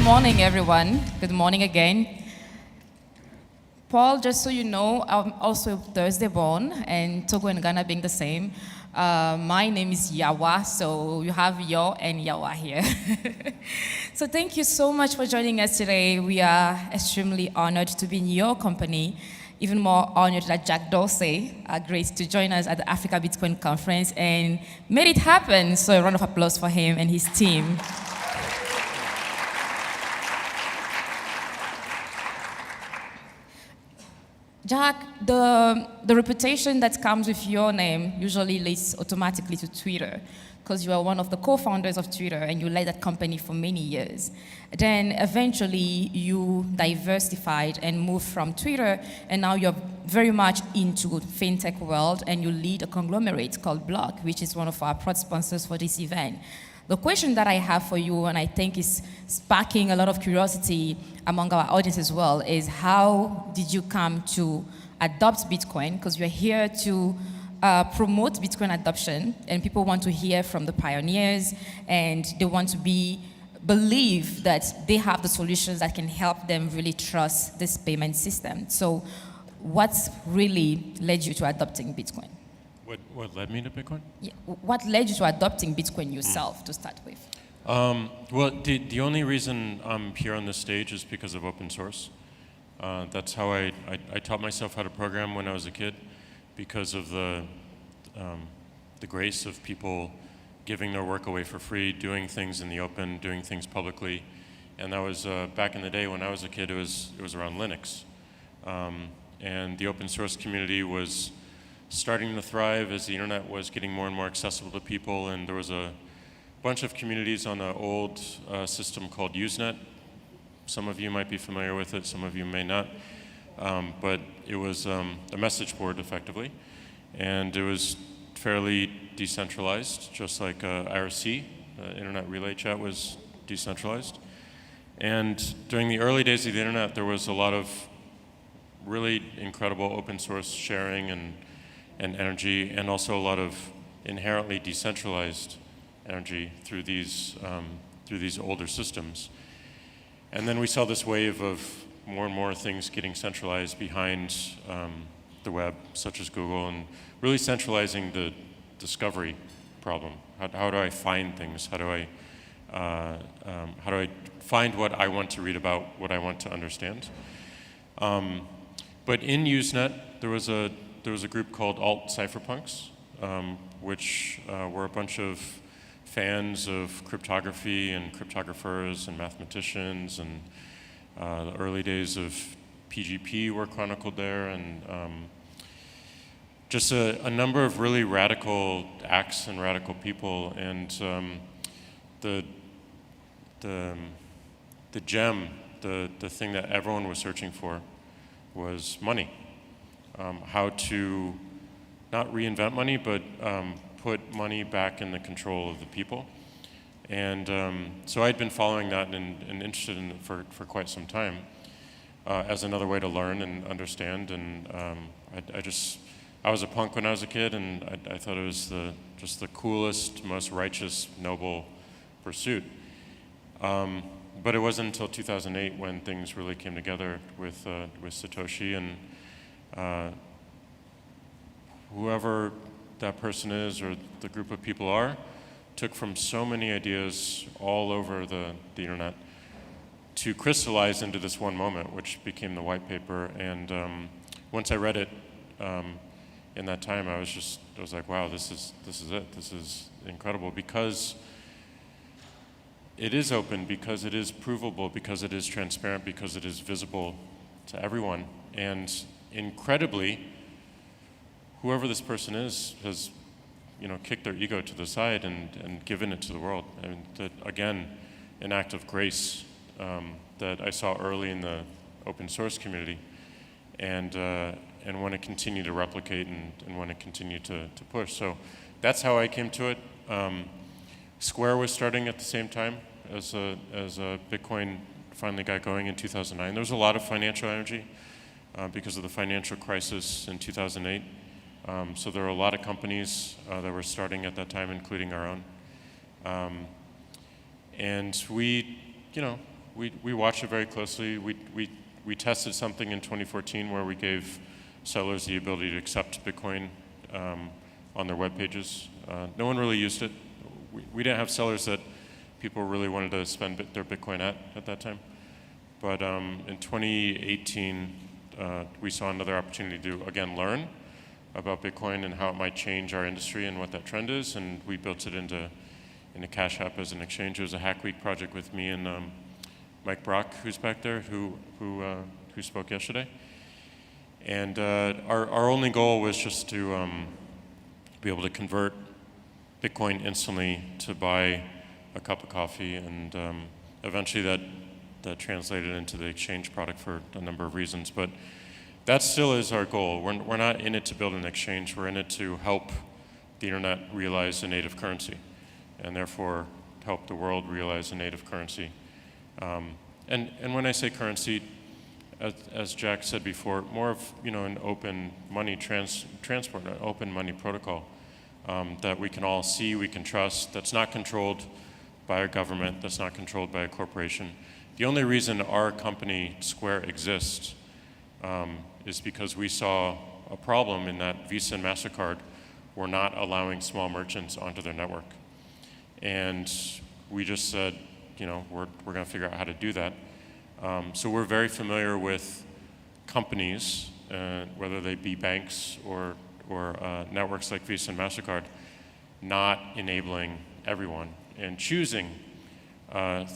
morning, everyone. Good morning again. Paul, just so you know, I'm also Thursday born, and Togo and Ghana being the same. My name is Yawa, so you have Yo and Yawa here. So thank you so much for joining us today. We are extremely honored to be in your company. Even more honored that Jack Dorsey agreed to join us at the Africa Bitcoin Conference and made it happen. So a round of applause for him and his team. Jack, the reputation that comes with your name usually leads automatically to Twitter, because you are one of the co-founders of Twitter and you led that company for many years. Then eventually you diversified and moved from Twitter, and now you're very much into fintech world, and you lead a conglomerate called Block, which is one of our proud sponsors for this event. The question that I have for you, and I think is sparking a lot of curiosity among our audience as well, is how did you come to adopt Bitcoin? Because you're here to promote Bitcoin adoption, and people want to hear from the pioneers, and they want to believe that they have the solutions that can help them really trust this payment system. So what's really led you to adopting Bitcoin? What led me to Bitcoin? Yeah. What led you to adopting Bitcoin yourself to start with? Well, the only reason I'm here on this stage is because of open source. That's how I taught myself how to program when I was a kid, because of the grace of people giving their work away for free, doing things in the open, doing things publicly. And that was back in the day when I was a kid. It was around Linux, and the open source community was starting to thrive as the internet was getting more and more accessible to people, and there was a bunch of communities on an old system called Usenet. Some of you might be familiar with it, some of you may not, but it was a message board effectively, and it was fairly decentralized, just like IRC, Internet Relay Chat, was decentralized. And during the early days of the internet, there was a lot of really incredible open source sharing and energy, and also a lot of inherently decentralized energy through these older systems. And then we saw this wave of more and more things getting centralized behind the web, such as Google, and really centralizing the discovery problem. How do I find things? How do I find what I want to read about, what I want to understand? But in Usenet, there was a group called Alt Cypherpunks, which were a bunch of fans of cryptography and cryptographers and mathematicians, and the early days of PGP were chronicled there, and just a number of really radical acts and radical people. And the gem, the thing that everyone was searching for was money. How to not reinvent money, but put money back in the control of the people. And so I'd been following that and interested in it for quite some time as another way to learn and understand. And I was a punk when I was a kid, and I thought it was just the coolest, most righteous, noble pursuit. But it wasn't until 2008 when things really came together with Satoshi, and whoever that person is or the group of people are, took from so many ideas all over the internet to crystallize into this one moment, which became the white paper. And once I read it in that time, I was like, wow, this is it. This is incredible, because it is open, because it is provable, because it is transparent, because it is visible to everyone. And incredibly, whoever this person is has, kicked their ego to the side and given it to the world. And that, again, an act of grace that I saw early in the open source community, and want to continue to replicate and want to continue to push. So that's how I came to it. Square was starting at the same time as Bitcoin finally got going in 2009. There was a lot of financial energy because of the financial crisis in 2008. So there were a lot of companies that were starting at that time, including our own. And we we watch it very closely. We tested something in 2014 where we gave sellers the ability to accept Bitcoin on their web pages. No one really used it. We didn't have sellers that people really wanted to spend their Bitcoin at that time. But in 2018, we saw another opportunity to, again, learn about Bitcoin and how it might change our industry and what that trend is, and we built it into Cash App as an exchange. It was a Hack Week project with me and Mike Brock, who's back there, who spoke yesterday. And our only goal was just to be able to convert Bitcoin instantly to buy a cup of coffee, and eventually that translated into the exchange product for a number of reasons. But that still is our goal. We're not in it to build an exchange. We're in it to help the internet realize a native currency, and therefore help the world realize a native currency. And when I say currency, as Jack said before, more of an open money transport, an open money protocol that we can all see, we can trust, that's not controlled by a government, that's not controlled by a corporation. The only reason our company, Square, exists is because we saw a problem in that Visa and MasterCard were not allowing small merchants onto their network. And we just said, we're going to figure out how to do that. So we're very familiar with companies, whether they be banks or networks like Visa and MasterCard, not enabling everyone and choosing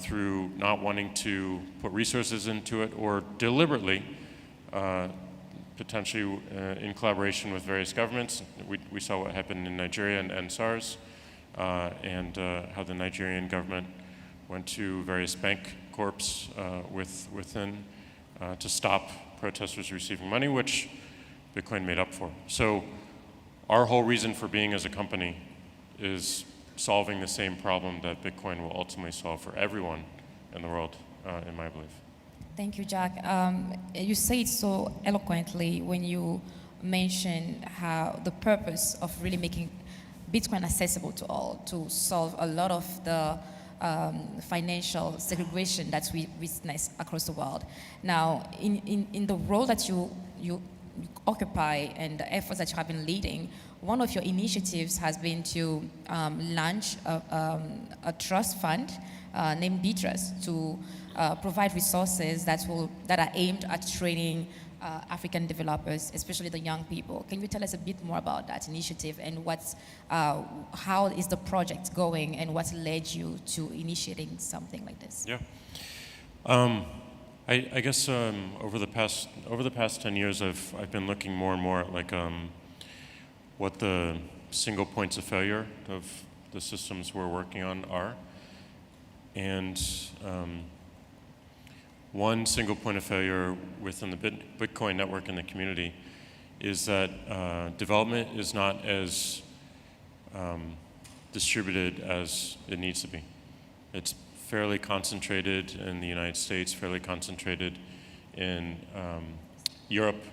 through not wanting to put resources into it or deliberately, potentially in collaboration with various governments. We saw what happened in Nigeria and SARS, and how the Nigerian government went to various bank corps within to stop protesters receiving money, which Bitcoin made up for. So our whole reason for being as a company is solving the same problem that Bitcoin will ultimately solve for everyone in the world, in my belief. Thank you, Jack. You say it so eloquently when you mention how the purpose of really making Bitcoin accessible to all, to solve a lot of the financial segregation that we witness across the world. Now, in the role that you occupy and the efforts that you have been leading, one of your initiatives has been to launch a trust fund named BTrust to provide resources that are aimed at training African developers, especially the young people. Can you tell us a bit more about that initiative and how is the project going and what led you to initiating something like this? Yeah. I guess over the past 10 years, I've been looking more and more at what the single points of failure of the systems we're working on are, and one single point of failure within the Bitcoin network and the community is that development is not as distributed as it needs to be. It's fairly concentrated in the United States, fairly concentrated in Europe.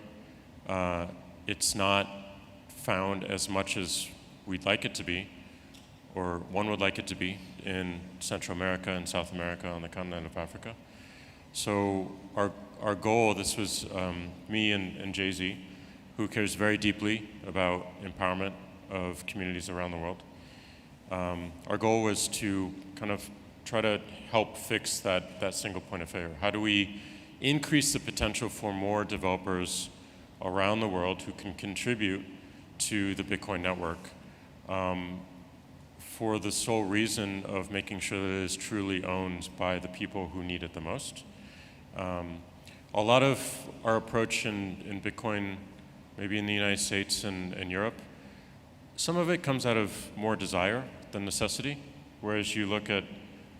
It's not found as much as we'd like it to be, or one would like it to be, in Central America and South America on the continent of Africa. So our goal, this was me and Jay-Z, who cares very deeply about empowerment of communities around the world. Our goal was to kind of try to help fix that single point of failure. How do we increase the potential for more developers around the world who can contribute to the Bitcoin network for the sole reason of making sure that it is truly owned by the people who need it the most? A lot of our approach in Bitcoin, maybe in the United States and Europe, some of it comes out of more desire than necessity, whereas you look at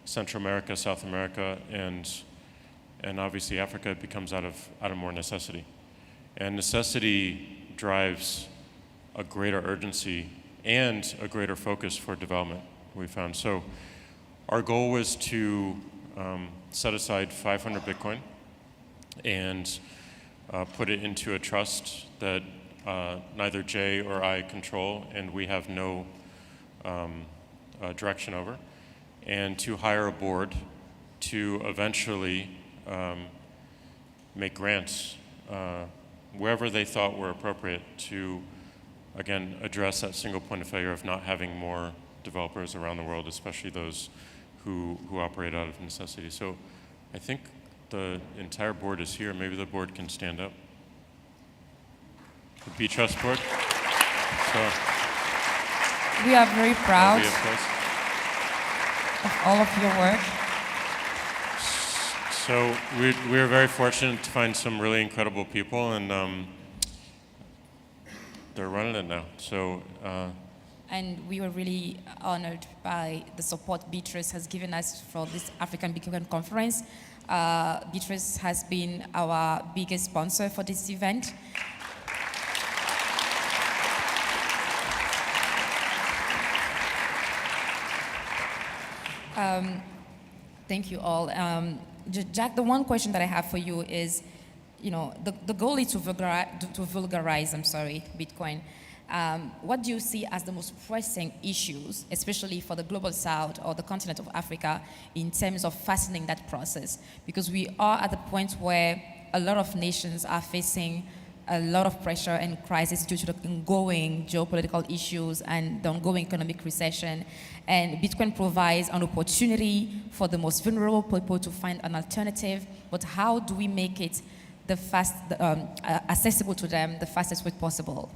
Central America, South America, and obviously Africa, it becomes out of more necessity. And necessity drives a greater urgency and a greater focus for development, we found. So our goal was to set aside 500 Bitcoin and put it into a trust that neither Jay or I control and we have no direction over, and to hire a board to eventually make grants wherever they thought were appropriate to, again, address that single point of failure of not having more developers around the world, especially those who operate out of necessity. So I think the entire board is here. Maybe the board can stand up. The Betrust board. So, we are very proud of of all of your work. So we're very fortunate to find some really incredible people, and they're running it now. So. And we were really honored by the support Beatrice has given us for this African Bitcoin conference. Beatrice has been our biggest sponsor for this event. Thank you all. Jack, the one question that I have for you is, the goal is to vulgarize, Bitcoin. What do you see as the most pressing issues, especially for the global south or the continent of Africa, in terms of fastening that process? Because we are at the point where a lot of nations are facing a lot of pressure and crisis due to the ongoing geopolitical issues and the ongoing economic recession. And Bitcoin provides an opportunity for the most vulnerable people to find an alternative, but how do we make it accessible to them the fastest way possible?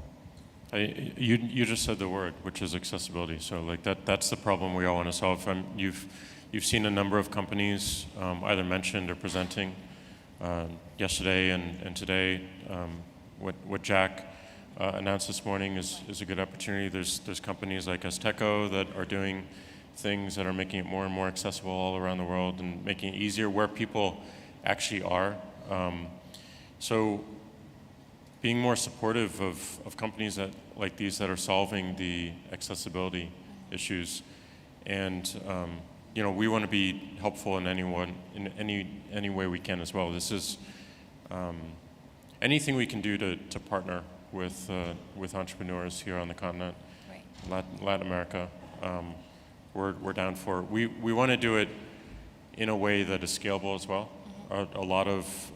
You just said the word, which is accessibility. So like that's the problem we all want to solve. You've seen a number of companies either mentioned or presenting yesterday and today. What Jack announced this morning is a good opportunity. There's companies like Azteco that are doing things that are making it more and more accessible all around the world and making it easier where people actually are. So being more supportive of companies like these that are solving the accessibility issues, and we want to be helpful in any way we can as well. This is anything we can do to partner with entrepreneurs here on the continent, right. Latin America. We're down for it. We want to do it in a way that is scalable as well. Mm-hmm. A lot of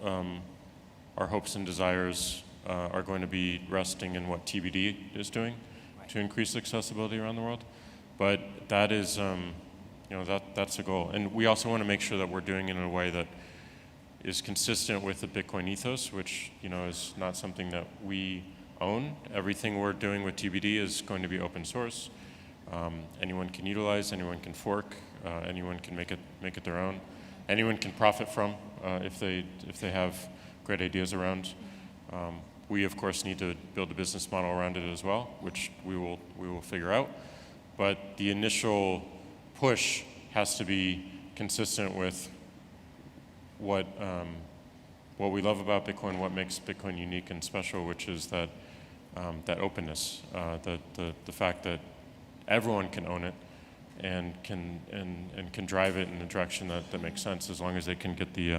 our hopes and desires are going to be resting in what TBD is doing, right, to increase accessibility around the world. But that is, that's the goal. And we also want to make sure that we're doing it in a way that is consistent with the Bitcoin ethos, which is not something that we own. Everything we're doing with TBD is going to be open source. Anyone can utilize, anyone can fork, anyone can make it their own. Anyone can profit from if they have great ideas around. We of course need to build a business model around it as well, which we will figure out. But the initial push has to be consistent with what we love about Bitcoin, what makes Bitcoin unique and special, which is that openness, the fact that everyone can own it and can drive it in a direction that makes sense, as long as they can get the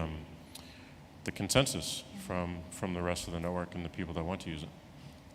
consensus from the rest of the network and the people that want to use it.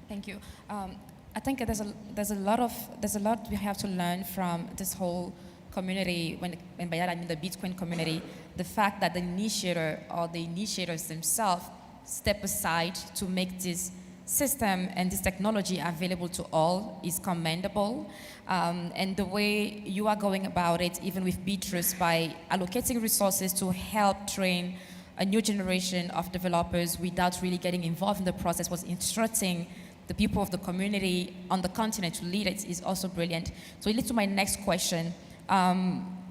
Thank you. I think there's a lot we have to learn from this whole community. And by that I mean the Bitcoin community. The fact that the initiator or the initiators themselves step aside to make this system and this technology available to all is commendable. And the way you are going about it, even with Beatrice, by allocating resources to help train a new generation of developers without really getting involved in the process, was instructing the people of the community on the continent to lead it, is also brilliant. So it leads to my next question.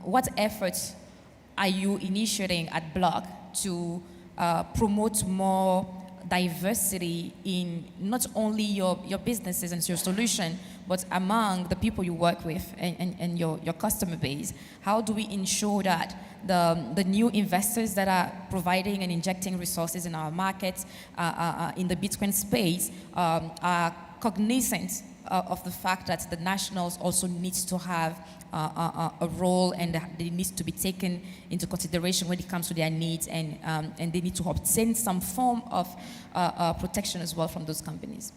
What efforts are you initiating at Block to promote more diversity in not only your businesses and your solution, but among the people you work with and your customer base? How do we ensure that the new investors that are providing and injecting resources in our markets in the Bitcoin space are cognizant of the fact that the nationals also needs to have a role, and they need to be taken into consideration when it comes to their needs, and they need to obtain some form of protection as well from those companies?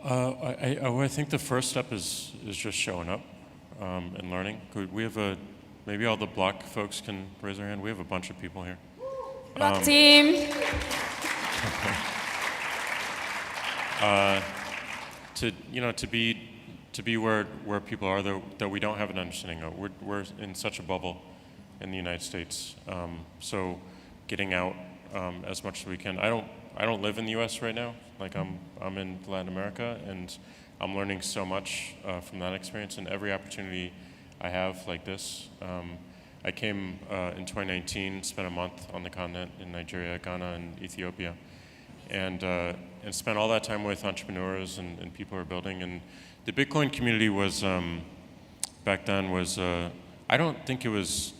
I think the first step is just showing up and learning. We have a maybe all the block folks can raise their hand. We have a bunch of people here. Block team. To be where people are that we don't have an understanding of. We're in such a bubble in the United States. So getting out as much as we can. I don't live in the U.S. right now. Like I'm in Latin America, and I'm learning so much from that experience. And every opportunity I have like this, I came in 2019, spent a month on the continent in Nigeria, Ghana, and Ethiopia, and spent all that time with entrepreneurs and people who are building. And the Bitcoin community was back then was I don't think it was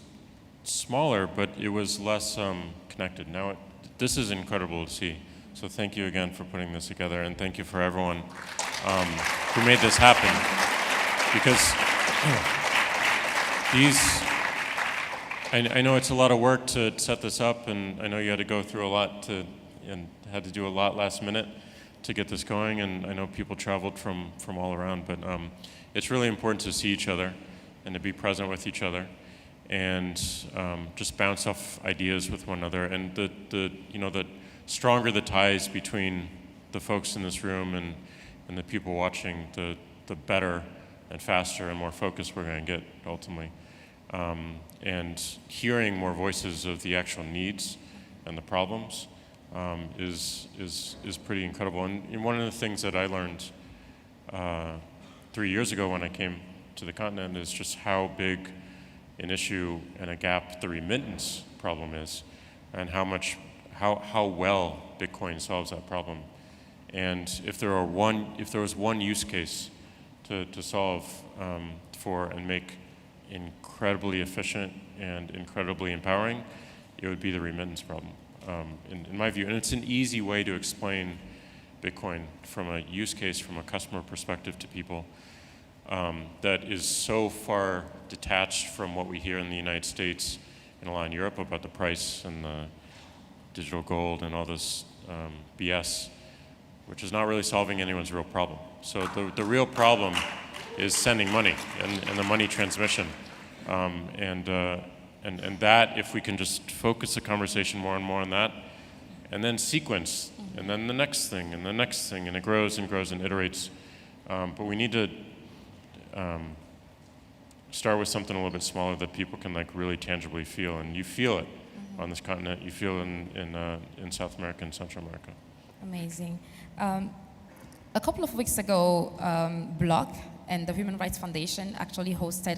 smaller, but it was less connected. Now this is incredible to see. So thank you again for putting this together, and thank you for everyone who made this happen. Because I know it's a lot of work to set this up, and I know you had to go through a lot and had to do a lot last minute to get this going, and I know people traveled from all around, but it's really important to see each other and to be present with each other, and just bounce off ideas with one another. And the stronger the ties between the folks in this room and the people watching, the better and faster and more focused we're going to get ultimately. And hearing more voices of the actual needs and the problems is pretty incredible. And one of the things that I learned 3 years ago when I came to the continent is just how big an issue and a gap the remittance problem is, and how well Bitcoin solves that problem. And if there was one use case to solve for and make incredibly efficient and incredibly empowering, it would be the remittance problem, in my view. And it's an easy way to explain Bitcoin from a use case, from a customer perspective to people that is so far detached from what we hear in the United States and a lot in Europe about the price and the digital gold and all this BS, which is not really solving anyone's real problem. So the real problem is sending money and the money transmission. And that, if we can just focus the conversation more and more on that, and then sequence, and then the next thing, and the next thing, and it grows and grows and iterates. But we need to start with something a little bit smaller that people can like really tangibly feel, and you feel it on this continent. You feel it in South America and Central America. Amazing. A couple of weeks ago, Block and the Human Rights Foundation actually hosted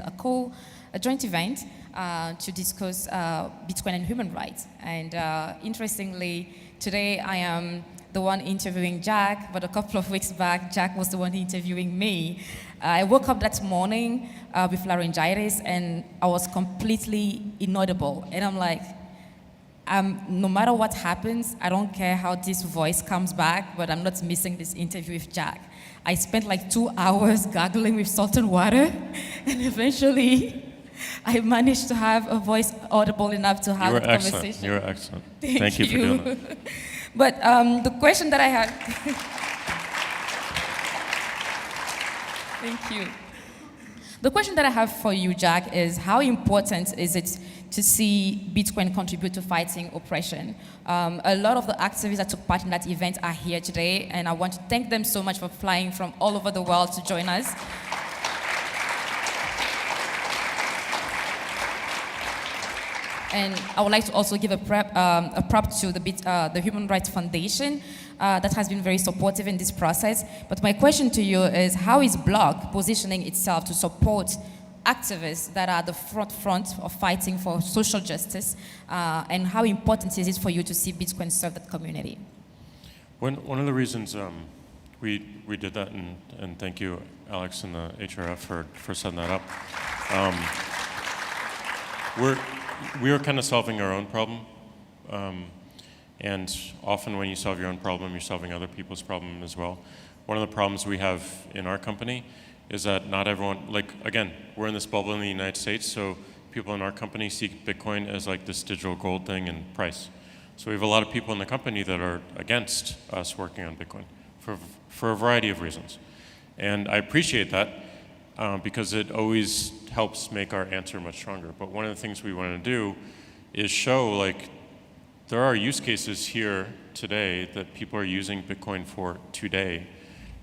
a joint event to discuss Bitcoin and human rights. And interestingly, today I am the one interviewing Jack, but a couple of weeks back, Jack was the one interviewing me. I woke up that morning with laryngitis, and I was completely inaudible. And I'm like, no matter what happens, I don't care how this voice comes back, but I'm not missing this interview with Jack. I spent like 2 hours gargling with salt and water, and eventually I managed to have a voice audible enough to have a conversation. You were excellent. Thank you for doing that. But the question that I had... Thank you. The question that I have for you, Jack, is how important is it to see Bitcoin contribute to fighting oppression? A lot of the activists that took part in that event are here today, and I want to thank them so much for flying from all over the world to join us. And I would like to also give a prop to the Human Rights Foundation that has been very supportive in this process. But my question to you is, how is Block positioning itself to support activists that are the front of fighting for social justice, and how important is it for you to see Bitcoin serve that community? One of the reasons we did that, and thank you, Alex and the HRF for setting that up. We are kind of solving our own problem, and often when you solve your own problem, you're solving other people's problem as well. One of the problems we have in our company is that not everyone, like, again, we're in this bubble in the United States, so people in our company see Bitcoin as like this digital gold thing and price. So we have a lot of people in the company that are against us working on Bitcoin for a variety of reasons. And I appreciate that because it always helps make our answer much stronger. But one of the things we want to do is show, like, there are use cases here today that people are using Bitcoin for today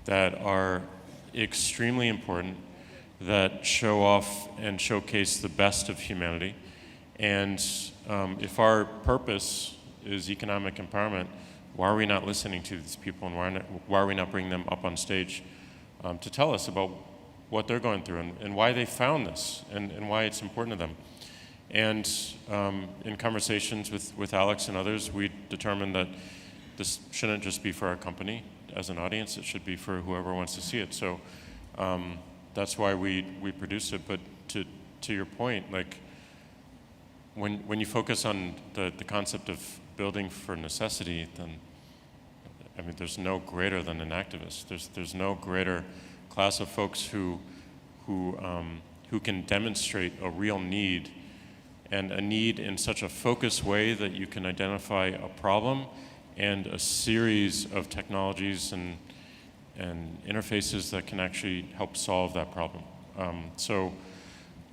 that are extremely important, that show off and showcase the best of humanity. And if our purpose is economic empowerment, why are we not listening to these people, and why are we not bringing them up on stage to tell us about what they're going through and why they found this and why it's important to them. And in conversations with Alex and others, we determined that this shouldn't just be for our company as an audience, it should be for whoever wants to see it. So that's why we produce it. But to your point, like, when you focus on the concept of building for necessity, then, I mean, there's no greater than an activist. There's no greater class of folks who can demonstrate a real need, and a need in such a focused way that you can identify a problem and a series of technologies and interfaces that can actually help solve that problem. So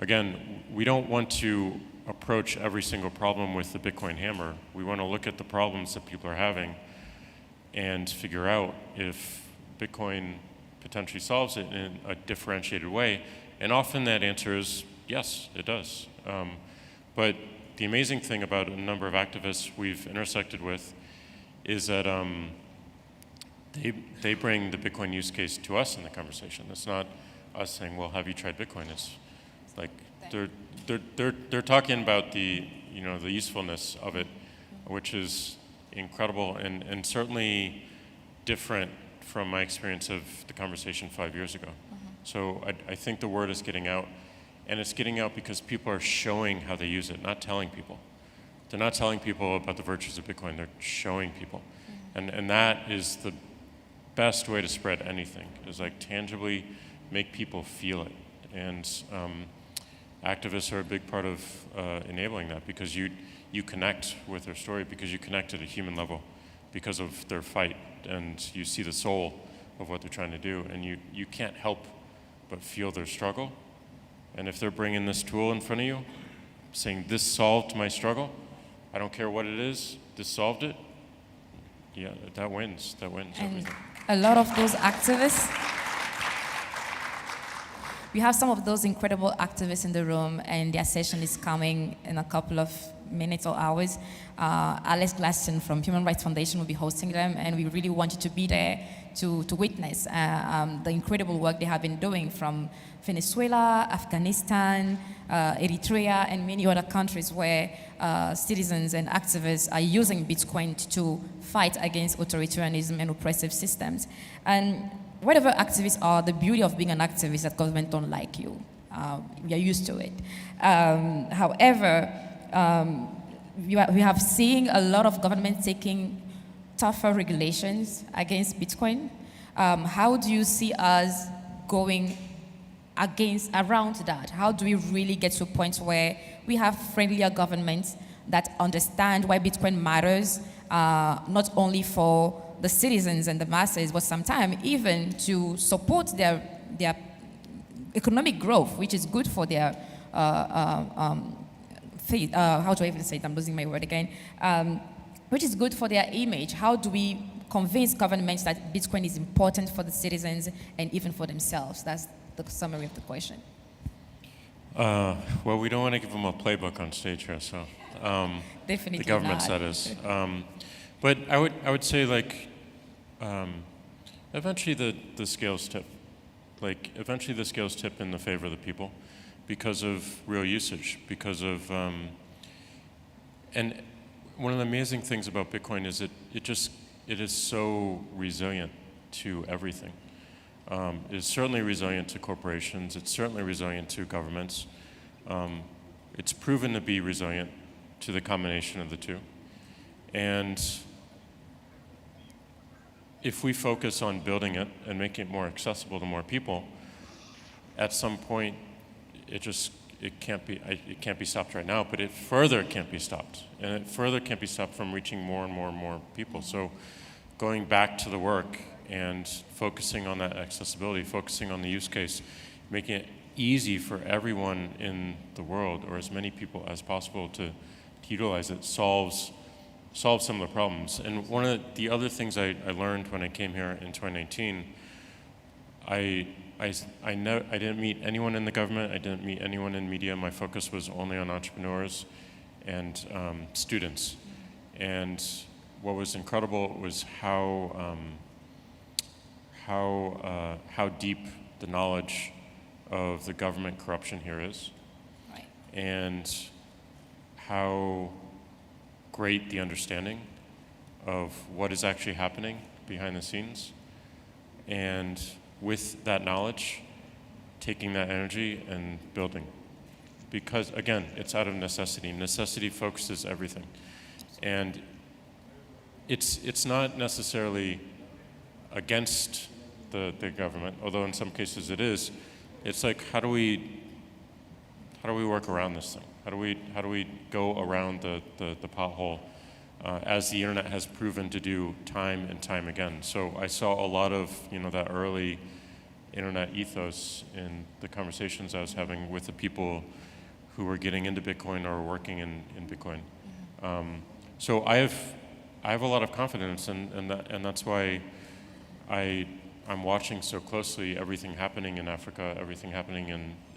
again, we don't want to approach every single problem with the Bitcoin hammer. We want to look at the problems that people are having and figure out if Bitcoin potentially solves it in a differentiated way. And often that answer is yes, it does. But the amazing thing about a number of activists we've intersected with is that they bring the Bitcoin use case to us in the conversation. It's not us saying, well, have you tried Bitcoin? It's like they're talking about the usefulness of it, which is incredible and certainly different from my experience of the conversation 5 years ago. So I think the word is getting out. And it's getting out because people are showing how they use it, not telling people. They're not telling people about the virtues of Bitcoin, they're showing people. And that is the best way to spread anything, is like tangibly make people feel it. And activists are a big part of enabling that, because you connect with their story, because you connect at a human level, because of their fight, and you see the soul of what they're trying to do, and you can't help but feel their struggle. And if they're bringing this tool in front of you, saying, this solved my struggle, I don't care what it is, this solved it, yeah, that wins And everything. a lot of those activists, we have some of those incredible activists in the room, and their session is coming in a couple of minutes or hours. Alex Glaston from Human Rights Foundation will be hosting them, and we really want you to be there to witness the incredible work they have been doing from Venezuela, Afghanistan, Eritrea, and many other countries where citizens and activists are using Bitcoin to fight against authoritarianism and oppressive systems. And whatever activists are, the beauty of being an activist is that government don't like you. We are used to it. However, we have seen a lot of governments taking tougher regulations against Bitcoin. How do you see us going around that? How do we really get to a point where we have friendlier governments that understand why Bitcoin matters, not only for the citizens and the masses, but sometimes even to support their economic growth, which is good for their faith. How do I even say it? I'm losing my word again. Which is good for their image. How do we convince governments that Bitcoin is important for the citizens and even for themselves? That's the summary of the question. Well, we don't want to give them a playbook on stage here, so Definitely the governments, not. that is. But I would say, like, eventually the scales tip. Like, eventually the scales tip in the favor of the people because of real usage, because of and one of the amazing things about Bitcoin is it is so resilient to everything. It's certainly resilient to corporations. It's certainly resilient to governments. It's proven to be resilient to the combination of the two. And if we focus on building it and making it more accessible to more people, at some point, it can't be stopped right now, but it further can't be stopped. And it further can't be stopped from reaching more and more and more people. So going back to the work and focusing on that accessibility, focusing on the use case, making it easy for everyone in the world, or as many people as possible, to utilize it, solves some of the problems. And one of the other things I learned when I came here in 2019, I didn't meet anyone in the government, I didn't meet anyone in media. My focus was only on entrepreneurs and students. And what was incredible was how deep the knowledge of the government corruption here is, Right. and how great the understanding of what is actually happening behind the scenes. And with that knowledge, taking that energy and building. Because again, it's out of necessity. Necessity focuses everything. And it's not necessarily against the government, although in some cases it is. It's like, how do we work around this thing? How do we go around the pothole, as the internet has proven to do time and time again? So I saw a lot of that early internet ethos in the conversations I was having with the people who were getting into Bitcoin or working in Bitcoin. So I have a lot of confidence, and that's why I'm watching so closely everything happening in Africa, everything happening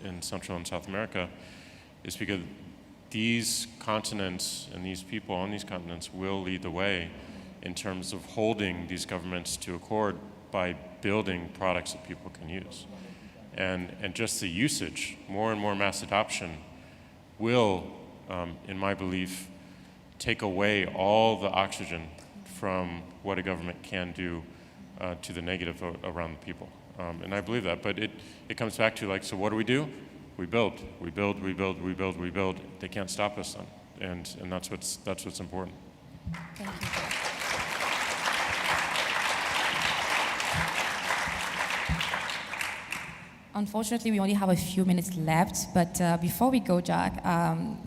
in Central and South America, is because these continents and these people on these continents will lead the way in terms of holding these governments to accord by building products that people can use. And just the usage, more and more mass adoption, will, in my belief, take away all the oxygen from what a government can do to the negative around the people. And I believe that, but it comes back to, like, so what do? We build. They can't stop us then, and that's what's important. Thank you. Unfortunately, we only have a few minutes left, but before we go, Jack,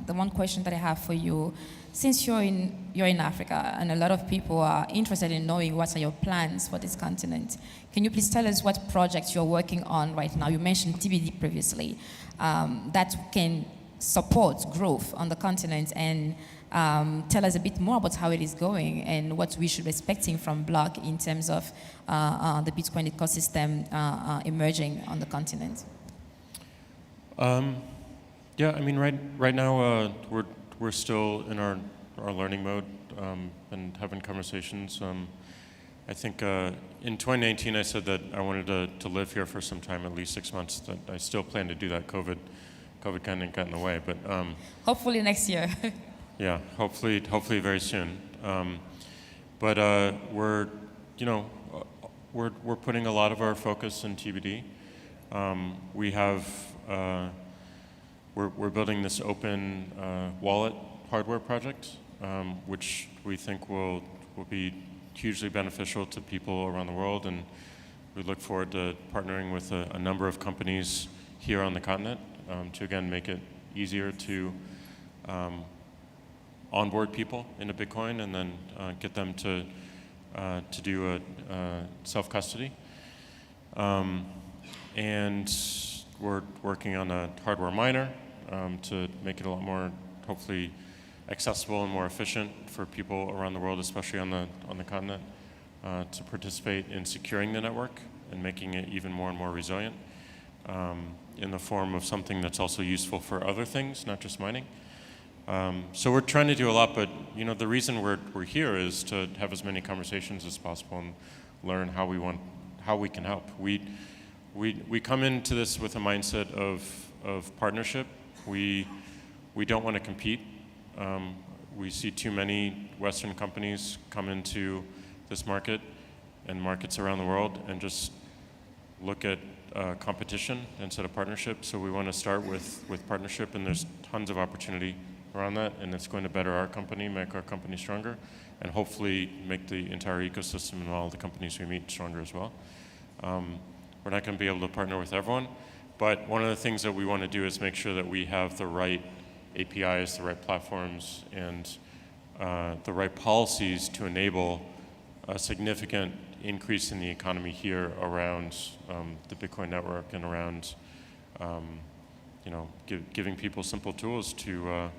the one question that I have for you, since you're in Africa and a lot of people are interested in knowing what are your plans for this continent, can you please tell us what projects you're working on right now? You mentioned TBD previously, that can support growth on the continent, and tell us a bit more about how it is going and what we should be expecting from Block in terms of the Bitcoin ecosystem emerging on the continent. Yeah, I mean, right now we're still in our learning mode and having conversations. I think in 2019 I said that I wanted to live here for some time, at least 6 months. That I still plan to do that. COVID kind of got in the way, but hopefully next year. Yeah, hopefully very soon. But we're putting a lot of our focus in TBD. We're building this open wallet hardware project, which we think will be hugely beneficial to people around the world, and we look forward to partnering with a number of companies here on the continent to again make it easier to onboard people into Bitcoin and then get them to do a self-custody. And we're working on a hardware miner to make it a lot more, hopefully, accessible and more efficient for people around the world, especially on the continent, to participate in securing the network and making it even more and more resilient in the form of something that's also useful for other things, not just mining. So we're trying to do a lot, but the reason we're here is to have as many conversations as possible and learn how we can help. We come into this with a mindset of partnership. We don't want to compete. We see too many Western companies come into this market and markets around the world and just look at competition instead of partnership. So we want to start with partnership, and there's tons of opportunity around that, and it's going to better our company, make our company stronger, and hopefully make the entire ecosystem and all the companies we meet stronger as well. We're not going to be able to partner with everyone, but one of the things that we want to do is make sure that we have the right APIs, the right platforms, and the right policies to enable a significant increase in the economy here around the Bitcoin network and around giving people simple tools to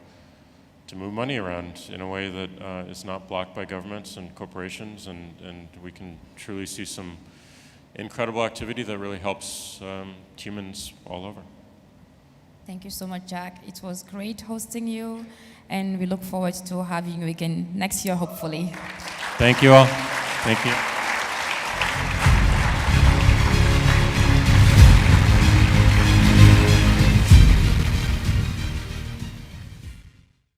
move money around in a way that is not blocked by governments and corporations, and we can truly see some incredible activity that really helps humans all over. Thank you so much, Jack. It was great hosting you, and we look forward to having you again next year, hopefully. Thank you all. Thank you.